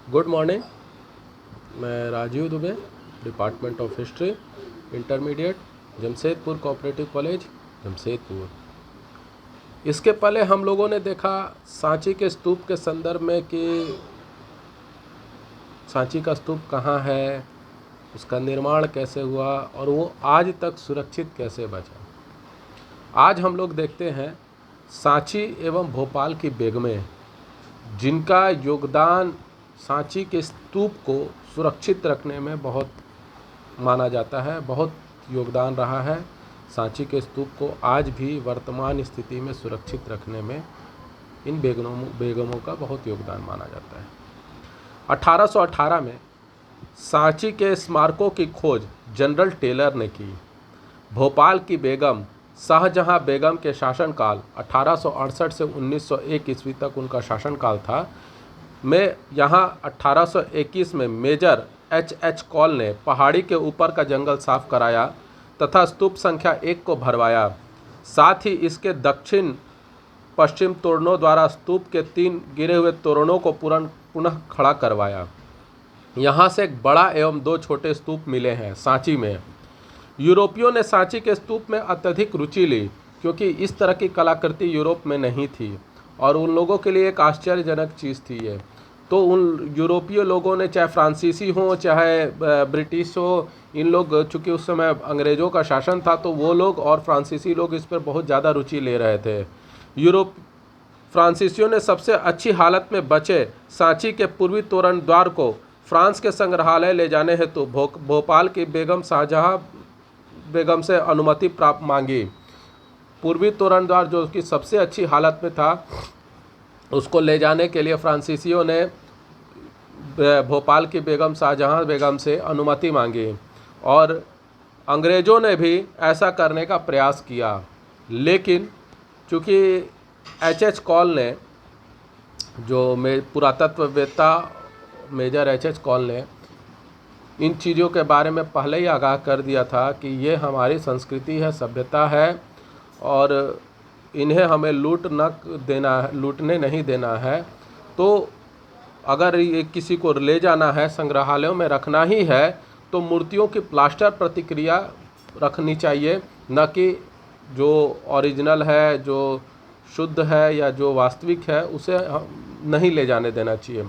Good morning. मैं Rajeev Dubey, department of history, intermediate, Jamshedpur cooperative college, Jamshedpur. इसके पहले हम लोगों ने देखा सांची के स्तूप के संदर्भ में कि सांची का स्तूप कहाँ है, उसका निर्माण कैसे हुआ और वो आज तक सुरक्षित कैसे बचा। आज हम लोग देखते हैं सांची एवं भोपाल की बेगमें, जिनका योगदान सांची के स्तूप को सुरक्षित रखने में बहुत माना जाता है, बहुत योगदान रहा है। सांची के स्तूप को आज भी वर्तमान स्थिति में सुरक्षित रखने में इन बेगमों का बहुत योगदान माना जाता है। 1818 में सांची के स्मारकों की खोज जनरल टेलर ने की। भोपाल की बेगम शाहजहां बेगम के शासनकाल 1868 से 1901 ईस्वी तक उनका शासनकाल था में यहाँ 1821 में मेजर एच कॉल ने पहाड़ी के ऊपर का जंगल साफ कराया तथा स्तूप संख्या 1 को भरवाया। साथ ही इसके दक्षिण पश्चिम तोरणों द्वारा स्तूप के 3 गिरे हुए तोरणों को पुनः खड़ा करवाया। यहाँ से एक बड़ा एवं 2 छोटे स्तूप मिले हैं सांची में। यूरोपियों ने सांची के स्तूप में अत्यधिक रुचि ली क्योंकि इस तरह की कलाकृति यूरोप में नहीं थी और उन लोगों के लिए एक आश्चर्यजनक चीज़ थी ये। तो उन यूरोपीय लोगों ने, चाहे फ्रांसीसी हो चाहे ब्रिटिश हो, इन लोग, चूँकि उस समय अंग्रेज़ों का शासन था, तो वो लोग और फ्रांसीसी लोग इस पर बहुत ज़्यादा रुचि ले रहे थे। फ्रांसीसियों ने सबसे अच्छी हालत में बचे सांची के पूर्वी तोरण द्वार को फ्रांस के संग्रहालय ले जाने हेतु भोपाल की बेगम शाहजहां बेगम से अनुमति प्राप्त मांगी। पूर्वी तोरण द्वार जो कि सबसे अच्छी हालत में था, उसको ले जाने के लिए फ्रांसीसियों ने भोपाल की बेगम शाहजहां बेगम से अनुमति मांगी और अंग्रेज़ों ने भी ऐसा करने का प्रयास किया। लेकिन चूँकि एच कॉल ने, जो पुरातत्ववेत्ता मेजर एच कॉल ने इन चीज़ों के बारे में पहले ही आगाह कर दिया था कि ये हमारी संस्कृति है, सभ्यता है और इन्हें हमें लूटने नहीं देना है। तो अगर ये किसी को ले जाना है, संग्रहालयों में रखना ही है, तो मूर्तियों की प्लास्टर प्रतिक्रिया रखनी चाहिए, न कि जो ओरिजिनल है, जो शुद्ध है या जो वास्तविक है, उसे नहीं ले जाने देना चाहिए।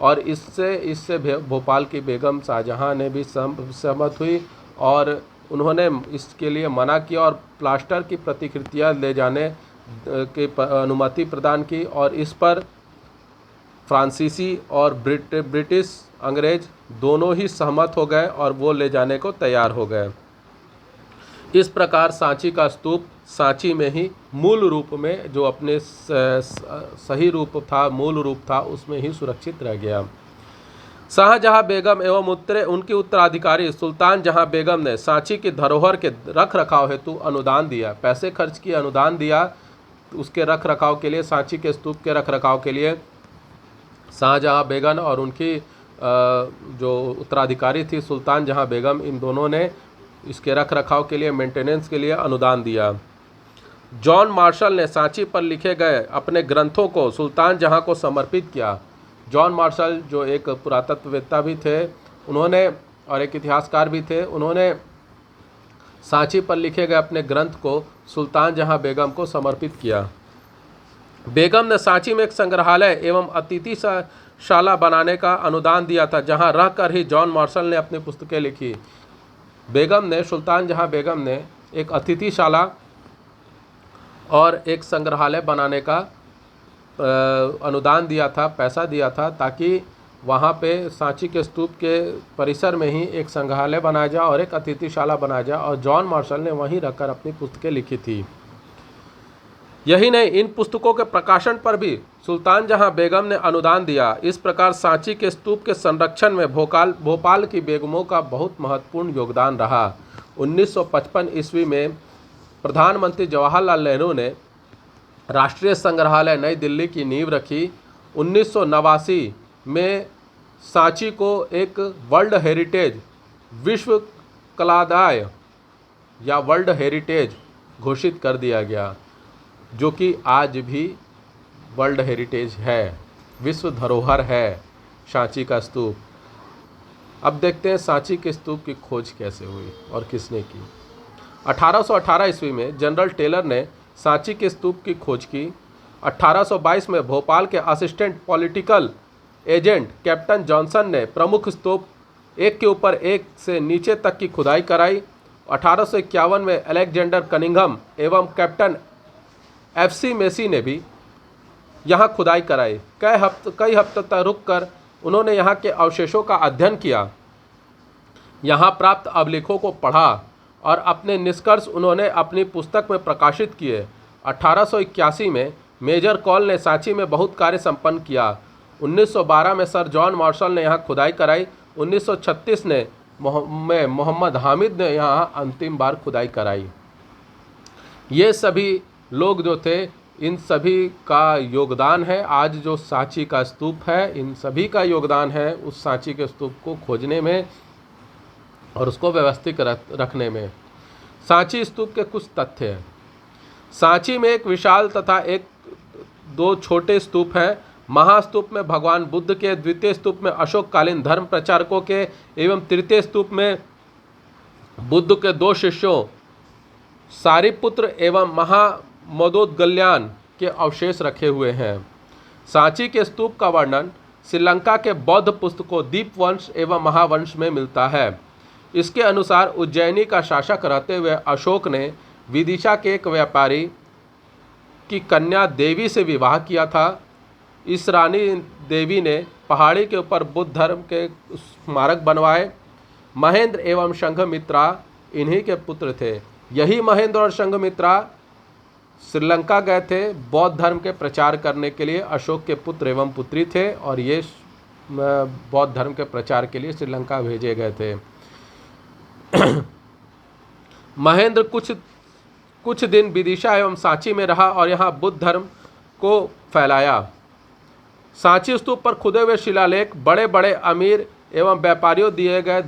और इससे भोपाल की बेगम शाहजहां ने भी सहमत हुई और उन्होंने इसके लिए मना किया और प्लास्टर की प्रतिकृतियां ले जाने की अनुमति प्रदान की और इस पर फ्रांसीसी और ब्रिटिश अंग्रेज दोनों ही सहमत हो गए और वो ले जाने को तैयार हो गए। इस प्रकार सांची का स्तूप सांची में ही मूल रूप में, जो अपने सही रूप था, मूल रूप था, उसमें ही सुरक्षित रह गया। शाहजहां बेगम एवं उनकी उत्तराधिकारी सुल्तान जहां बेगम ने सांची की धरोहर के रख रखाव हेतु अनुदान दिया, पैसे खर्च किए, अनुदान दिया उसके रख रखाव के लिए, सांची के स्तूप के रख रखाव के लिए। शाहजहां बेगम और उनकी जो उत्तराधिकारी थी सुल्तान जहां बेगम, इन दोनों ने इसके रख रखाव के लिए, मेंटेनेंस के लिए अनुदान दिया। जॉन मार्शल ने सांची पर लिखे गए अपने ग्रंथों को सुल्तान जहां को समर्पित किया। जॉन मार्शल जो एक पुरातत्ववेत्ता भी थे, उन्होंने, और एक इतिहासकार भी थे, उन्होंने सांची पर लिखे गए अपने ग्रंथ को सुल्तान जहां बेगम को समर्पित किया। बेगम ने सांची में एक संग्रहालय एवं अतिथिशाला बनाने का अनुदान दिया था, जहां रहकर ही जॉन मार्शल ने अपनी पुस्तकें लिखी। बेगम ने, सुल्तान जहां बेगम ने एक अतिथिशाला और एक संग्रहालय बनाने का अनुदान दिया था, पैसा दिया था, ताकि वहाँ पे सांची के स्तूप के परिसर में ही एक संग्रहालय बनाया जाए और एक अतिथिशाला बनाया जाए, और जॉन मार्शल ने वहीं रखकर अपनी पुस्तकें लिखी थी। यही नहीं, इन पुस्तकों के प्रकाशन पर भी सुल्तान जहां बेगम ने अनुदान दिया। इस प्रकार सांची के स्तूप के संरक्षण में भोपाल की बेगमों का बहुत महत्वपूर्ण योगदान रहा। 1955 ईस्वी में प्रधानमंत्री जवाहरलाल नेहरू ने राष्ट्रीय संग्रहालय नई दिल्ली की नींव रखी। 1989 में सांची को एक वर्ल्ड हेरिटेज, विश्व कलादाय या वर्ल्ड हेरिटेज घोषित कर दिया गया, जो कि आज भी वर्ल्ड हेरिटेज है, विश्व धरोहर है। सांची का स्तूप। अब देखते हैं सांची के स्तूप की खोज कैसे हुई और किसने की। 1818 ईस्वी में जनरल टेलर ने सांची के स्तूप की खोज की। 1822 में भोपाल के assistant political agent captain Johnson ने प्रमुख स्तूप एक के ऊपर एक से नीचे तक की खुदाई कराई। 1851 में अलेक्जेंडर कनिंघम एवं कैप्टन FC मेसी ने भी यहाँ खुदाई कराई। कई हफ्तों तक रुककर उन्होंने यहाँ के अवशेषों का अध्ययन किया, यहाँ प्राप्त अभिलेखों को पढ़ा और अपने निष्कर्ष उन्होंने अपनी पुस्तक में प्रकाशित किए। 1881 में मेजर कॉल ने सांची में बहुत कार्य संपन्न किया। 1912 में सर जॉन मार्शल ने यहाँ खुदाई कराई। 1936 में मोहम्मद हामिद ने यहाँ अंतिम बार खुदाई कराई। ये सभी लोग जो थे, इन सभी का योगदान है। आज जो सांची का स्तूप है, इन सभी का योगदान है उस सांची के स्तूप को खोजने में और उसको व्यवस्थित रखने में। सांची स्तूप के कुछ तथ्य हैं। सांची में एक विशाल तथा एक दो छोटे स्तूप हैं। महास्तूप में भगवान बुद्ध के, द्वितीय स्तूप में अशोककालीन धर्म प्रचारकों के एवं तृतीय स्तूप में बुद्ध के 2 शिष्यों सारिपुत्र एवं महामदोदगल्यान के अवशेष रखे हुए हैं। सांची के स्तूप का वर्णन श्रीलंका के बौद्ध पुस्तकों दीपवंश एवं महावंश में मिलता है। इसके अनुसार उज्जैनी का शासक रहते हुए अशोक ने विदिशा के एक व्यापारी की कन्या देवी से विवाह किया था। इस रानी देवी ने पहाड़ी के ऊपर बुद्ध धर्म के स्मारक बनवाए। महेंद्र एवं संघमित्रा इन्हीं के पुत्र थे। यही महेंद्र और संघमित्रा श्रीलंका गए थे बौद्ध धर्म के प्रचार करने के लिए। अशोक के पुत्र एवं पुत्री थे और ये बौद्ध धर्म के प्रचार के लिए श्रीलंका भेजे गए थे। महेंद्र कुछ दिन विदिशा एवं सांची में रहा और यहाँ बुद्ध धर्म को फैलाया। सांची स्तूप पर खुदे हुए शिलालेख बड़े बड़े अमीर एवं व्यापारियों दिए गए।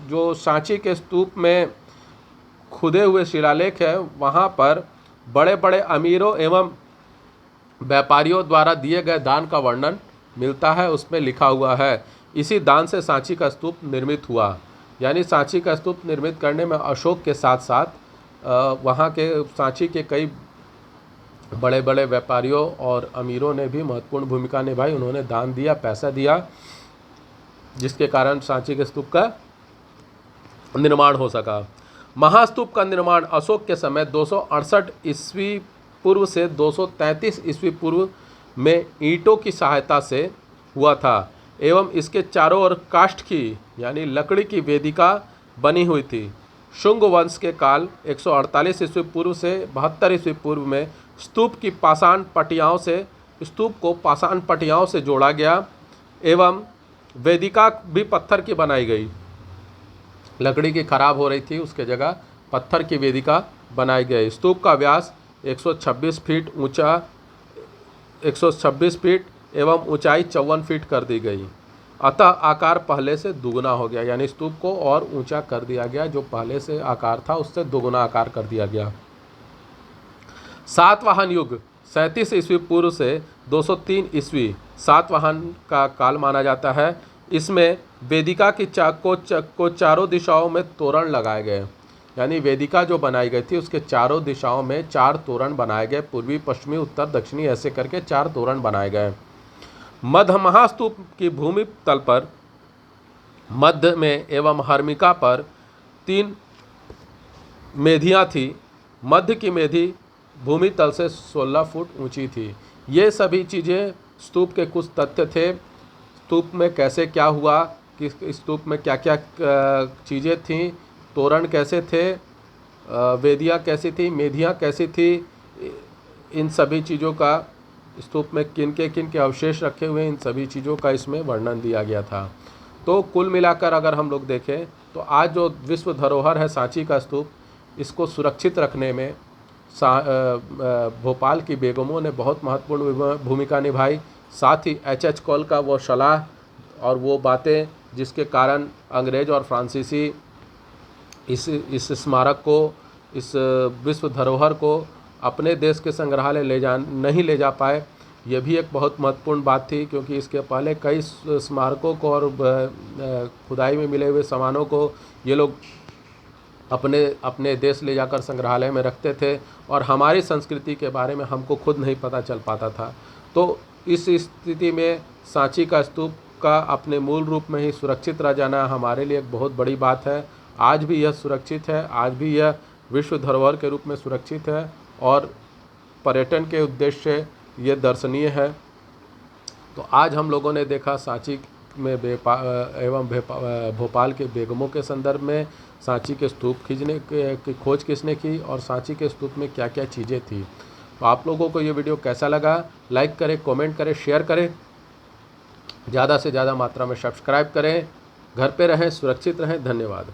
जो सांची के स्तूप में खुदे हुए शिलालेख है, वहाँ पर बड़े बड़े अमीरों एवं व्यापारियों द्वारा दिए गए दान का वर्णन मिलता है। उसमें लिखा हुआ है, इसी दान से सांची का स्तूप निर्मित हुआ। यानी सांची का स्तूप निर्मित करने में अशोक के साथ साथ वहाँ के सांची के कई बड़े बड़े व्यापारियों और अमीरों ने भी महत्वपूर्ण भूमिका निभाई। उन्होंने दान दिया, पैसा दिया, जिसके कारण सांची के स्तूप का निर्माण हो सका। महास्तूप का निर्माण अशोक के समय 268 ईस्वी पूर्व से 233 ईस्वी पूर्व में ईंटों की सहायता से हुआ था एवं इसके चारों ओर काष्ठ की यानी लकड़ी की वेदिका बनी हुई थी। शुंग वंश के काल 148 ईस्वी पूर्व से 72 ईस्वी पूर्व में स्तूप को पाषाण पटियाओं से जोड़ा गया एवं वेदिका भी पत्थर की बनाई गई। लकड़ी की खराब हो रही थी, उसके जगह पत्थर की वेदिका बनाई गई। स्तूप का व्यास 126 फीट ऊंचा 126 फीट एवं ऊंचाई 54 फीट कर दी गई। अतः आकार पहले से दुगुना हो गया, यानी स्तूप को और ऊंचा कर दिया गया। जो पहले से आकार था उससे दुगुना आकार कर दिया गया। सातवाहन युग 37 ईस्वी पूर्व से 203 ईस्वी सातवाहन का काल माना जाता है। इसमें वेदिका की को चारों दिशाओं में तोरण लगाए गए। यानी वेदिका जो बनाई गई थी उसके चारों दिशाओं में 4 तोरण बनाए गए। पूर्वी, पश्चिमी, उत्तर, दक्षिणी ऐसे करके 4 तोरण बनाए गए। मध्य महास्तूप की भूमि तल पर मध्य में एवं हर्मिका पर 3 मेधियाँ थी। मध्य की मेधी भूमि तल से 16 फुट ऊंची थी। ये सभी चीज़ें स्तूप के कुछ तथ्य थे। स्तूप में कैसे क्या हुआ, कि स्तूप में क्या क्या चीज़ें थीं, तोरण कैसे थे, वेदियाँ कैसी थी, मेधियाँ कैसी थी, इन सभी चीज़ों का स्तूप में किन के अवशेष रखे हुए, इन सभी चीज़ों का इसमें वर्णन दिया गया था। तो कुल मिलाकर अगर हम लोग देखें तो आज जो विश्व धरोहर है सांची का स्तूप, इसको सुरक्षित रखने में भोपाल की बेगमों ने बहुत महत्वपूर्ण भूमिका निभाई। साथ ही एच कॉल का वो सलाह और वो बातें जिसके कारण अंग्रेज और फ्रांसीसी इस स्मारक को, इस विश्व धरोहर को अपने देश के संग्रहालय नहीं ले जा पाए। ये भी एक बहुत महत्वपूर्ण बात थी, क्योंकि इसके पहले कई स्मारकों को और खुदाई में मिले हुए सामानों को ये लोग अपने अपने देश ले जाकर संग्रहालय में रखते थे और हमारी संस्कृति के बारे में हमको खुद नहीं पता चल पाता था। तो इस स्थिति में सांची का स्तूप का अपने मूल रूप में ही सुरक्षित रह जाना हमारे लिए एक बहुत बड़ी बात है। आज भी यह सुरक्षित है, आज भी यह विश्व धरोहर के रूप में सुरक्षित है और पर्यटन के उद्देश्य से ये दर्शनीय है। तो आज हम लोगों ने देखा सांची में भोपाल के बेगमों के संदर्भ में सांची के स्तूप खींचने की खोज किसने की और सांची के स्तूप में क्या क्या चीज़ें थी। तो आप लोगों को ये वीडियो कैसा लगा, लाइक करें, कमेंट करें, शेयर करें, ज़्यादा से ज़्यादा मात्रा में सब्सक्राइब करें। घर पे रहें, सुरक्षित रहें। धन्यवाद।